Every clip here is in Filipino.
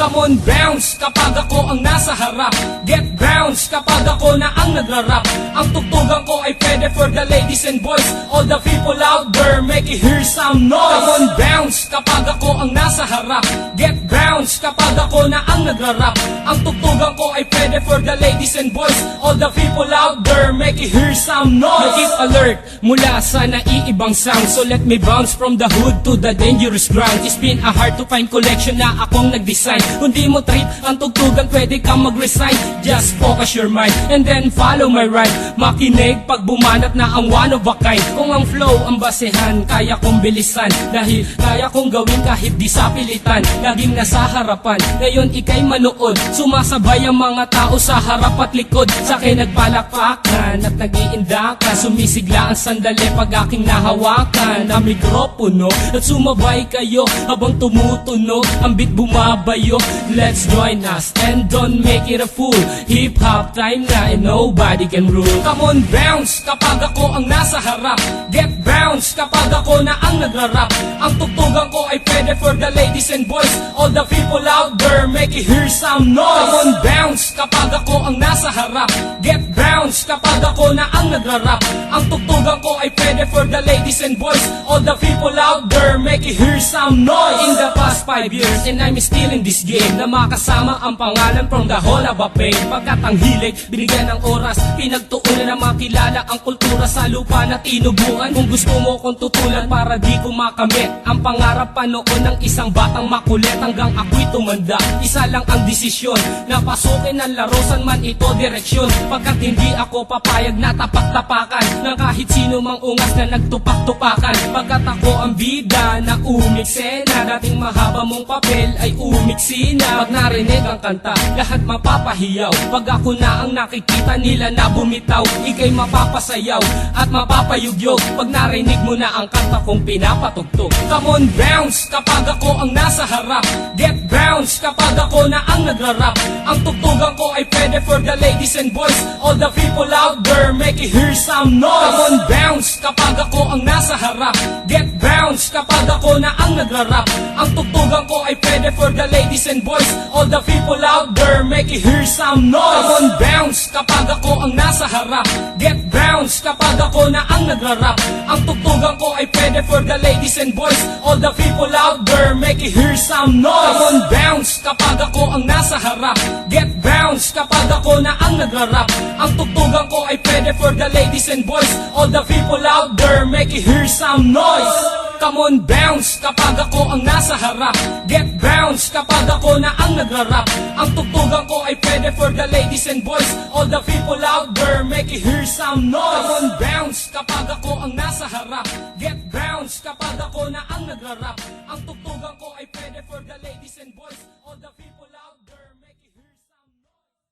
Come on, bounce kapag ako ang nasa harap. Get bounce kapag ako na ang nagrarap. Ang tugtugan ko ay pwede for the ladies and boys. All the people out there, make it hear some noise. Come on, bounce kapag ako ang nasa harap. Get bounce kapag ako na ang nagrarap. Ang tugtugan ko ay pwede for the ladies and boys. All the people out there, make it hear some noise. Keep alert mula sa naiibang sound. So let me bounce from the hood to the dangerous ground. It's been a hard to find collection na akong nag-design. Kung di mo trip ang tugtugan, pwede kang mag-resign. Just focus your mind and then follow my rhyme. Makinig pag bumanat na ang one of a kind. Kung ang flow ang basehan, kaya kong bilisan. Dahil kaya kong gawin kahit di sa pilitan. Laging nasa harapan, ngayon ikay manood. Sumasabay ang mga tao sa harap at likod. Sa akin nagpalakpakan at nag-iindakan. Sumisigla ang sandali pag aking nahawakan na mikropono. At sumabay kayo habang tumutunog ang beat bumabayo. Let's join us and don't make it a fool. Hip-hop time na and nobody can rule. Come on, bounce kapag ako ang nasa harap. Get bounce kapag ako na ang nagrarap. Ang tugtugan ko ay pwede for the ladies and boys. All the people out there, make it hear some noise. Come on, bounce kapag ako ang nasa harap. Get bounce kapag ako na ang nagrarap. Ang tugtugan ko ay pwede for the ladies and boys. All the people out there, make it hear some noise. In the past 5 years and I'm still in this game, na makasama ang pangalan from the whole of a pain. Pagkat ang hilig, binigyan ng oras, pinagtuunan na makilala ang kultura sa lupa na tinubuan. Kung gusto mo kong tutulan para di ko makamit ang pangarap pa noon ng isang batang makulit. Hanggang ako'y tumanda, isa lang ang desisyon, na pasukin ang larusan man ito direksyon. Pagkat hindi ako papayag na tapak-tapakan ng kahit sino mang ungas na nagtupak-tupakan. Pagkat ako ang bida na umiksena, dating mahaba mong papel ay umiksi na. Pag narinig ang kanta, lahat mapapahiyaw. Pag ako na ang nakikita nila na bumitaw, ikay mapapasayaw at mapapayugyog. Pag narinig mo na ang kanta kong pinapatugtog. Come on, bounce kapag ako ang nasa harap. Get bounce kapag ako na ang nagrarap. Ang tugtugan ko ay pwede for the ladies and boys. All the people out there, make it hear some noise. Come on, bounce kapag ako ang nasa harap. Get bounce kapag ako na ang nagrarap. Ang tugtugan ko ay pwede for the ladies and boys. All the people out there, make it hear some noise. Come on, bounce kapag ako ang nasa harap. Get bounce kapag ako na ang nagrarap. Ang tugtugan ko ay pwede for the ladies and boys. All the people out there, make it hear some noise. Come on, bounce kapag ako ang nasa harap. Get bounce kapag ako na ang nagrarap. Ang tugtugan ko ay pwede for the ladies and boys. All the people out there, make it hear some noise. Come on, bounce kapag ako ang nasa harap. Get bounce kapag ako na ang nagrarap. Ang tugtugan ko ay pwede for the ladies and boys. All the people out there, make it hear some noise. Come on, bounce kapag ako ang nasa harap. Get bounce kapag ako na ang nagrarap. Ang tugtugan ko ay pwede for the ladies and boys. All the people out there, make it hear some noise.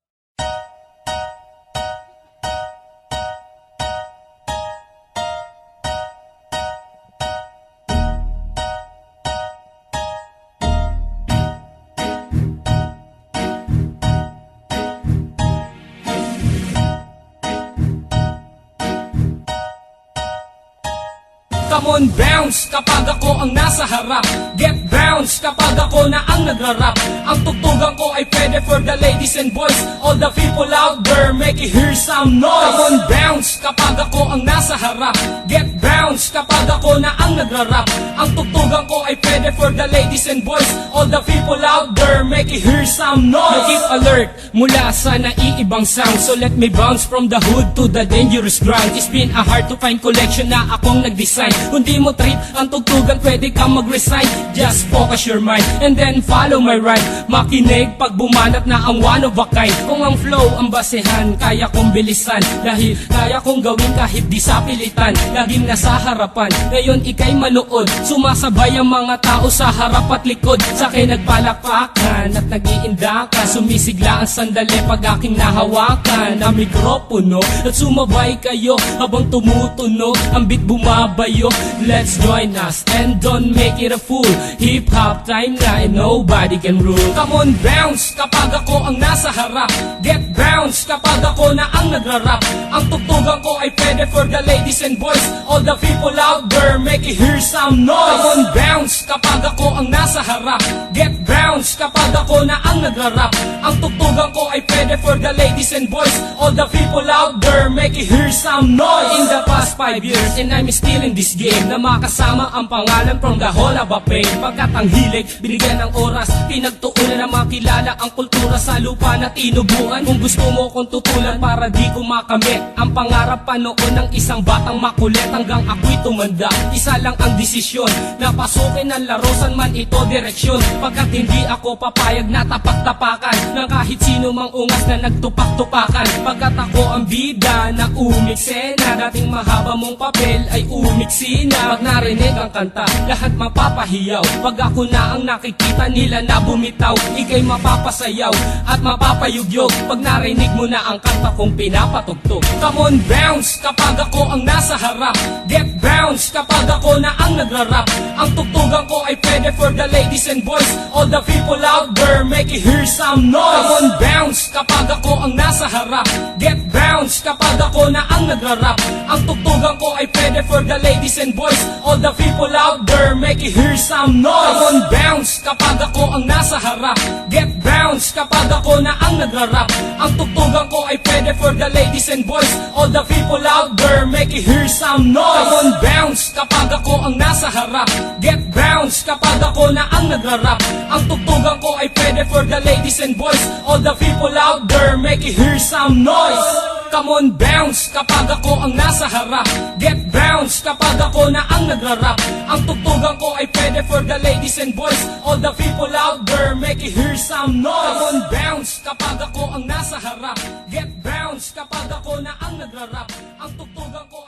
Come on, bounce kapag ako ang nasa harap. Get bounce kapag ako na ang nagrarap. Ang tugtugan ko ay pwede for the ladies and boys. All the people out there, make it hear some noise. Come on, bounce kapag ako ang nasa harap. Get bounce kapag ako na ang nagrarap. Ang tugtugan ko ay pwede for the ladies and boys. All the people out there, make it hear some noise. Keep alert mula sa naiibang sound. So let me bounce from the hood to the dangerous ground. It's been a hard to find collection na akong nag-design. Kung di mo trip ang tugtugan, pwede kang mag-resign. Just focus your mind and then follow my rhyme. Makinig pag bumanat na ang one of a kind. Kung ang flow ang basehan, kaya kong bilisan. Dahil kaya kong gawin kahit di sa pilitan. Laging nasa harapan, ngayon ikay manood. Sumasabay ang mga tao sa harap at likod. Sa akin nagpalakpakan at nag-iindakan. Sumisigla ang sandali pag aking nahawakan na mikropono. At sumabay kayo habang tumutunog ang beat bumabayo. Let's join us and don't make it a fool. Hip hip-hop time na and nobody can rule. Come on, bounce kapag ako ang nasa harap. Get bounce kapag ako na ang nagrarap. Ang tugtugan ko ay pwede for the ladies and boys. All the people out there, make it hear some noise. Come on, bounce kapag ako ang nasa harap. Get bounce kapag ako na ang nagrarap. Ang tugtugan ko ay pwede for the ladies and boys. All the people out there, make it hear some noise. In the past 5 years, and I'm still in this game, na makasama ang pangalan from the whole of a pain. Pagkat ang hilig, binigyan ng oras, pinagtuunan na makilala ang kultura sa lupa na tinubuan. Kung gusto mo kong tutulan para di ko makamit ang pangarap pa noon ng isang batang makulit, hanggang ako'y tumanda. Isa lang ang desisyon, na pasukin ang larusan man ito direksyon. Pagkat hindi ako papayag na tapak-tapakan ng kahit sino mang ungas na nagtupak-tupakan. Pagkat ako ang bida na umiksena, dating mahaba mong papel ay umiksi na. Pag narinig ang kanta, lahat mapapahiyaw. Pag ako na ang nakikita nila na bumitaw, ikay mapapasayaw at mapapayugyog. Pag narinig mo na ang kanta kong pinapatugtog. Come on, bounce kapag ako ang nasa harap. Get bounce kapag ako na ang nagrarap. Ang tugtugan ko ay pwede for the ladies and boys. All the people out there, make it hear some noise. Come on, bounce kapag ako ang nasa harap. Get bounce kapag ako na ang nagrarap. Ang tugtugan ko ay pwede for the ladies and boys. All the people out there, make it hear some noise. Come on, bounce kapag ako ang nasa harap. Get bounce kapag ako na ang nagrarap. Ang tugtugan ko ay pwede for the ladies and boys. All the people out there, make it hear some noise. Come on, bounce kapag ako ang nasa harap. Get bounce kapag ako na ang nagrarap. Ang tugtugan ko ay pwede for the ladies and boys. All the people out there, make it hear some noise. Come on, bounce kapag ako ang nasa harap. Get bounce kapag ako na ang nagrarap. Ang tugtugan ko ay pwede for the ladies and boys. All the people out there, make it hear some noise. Come on, bounce kapag ako ang nasa harap. Get bounce kapag ako na ang nagrarap. Ang tugtugan ko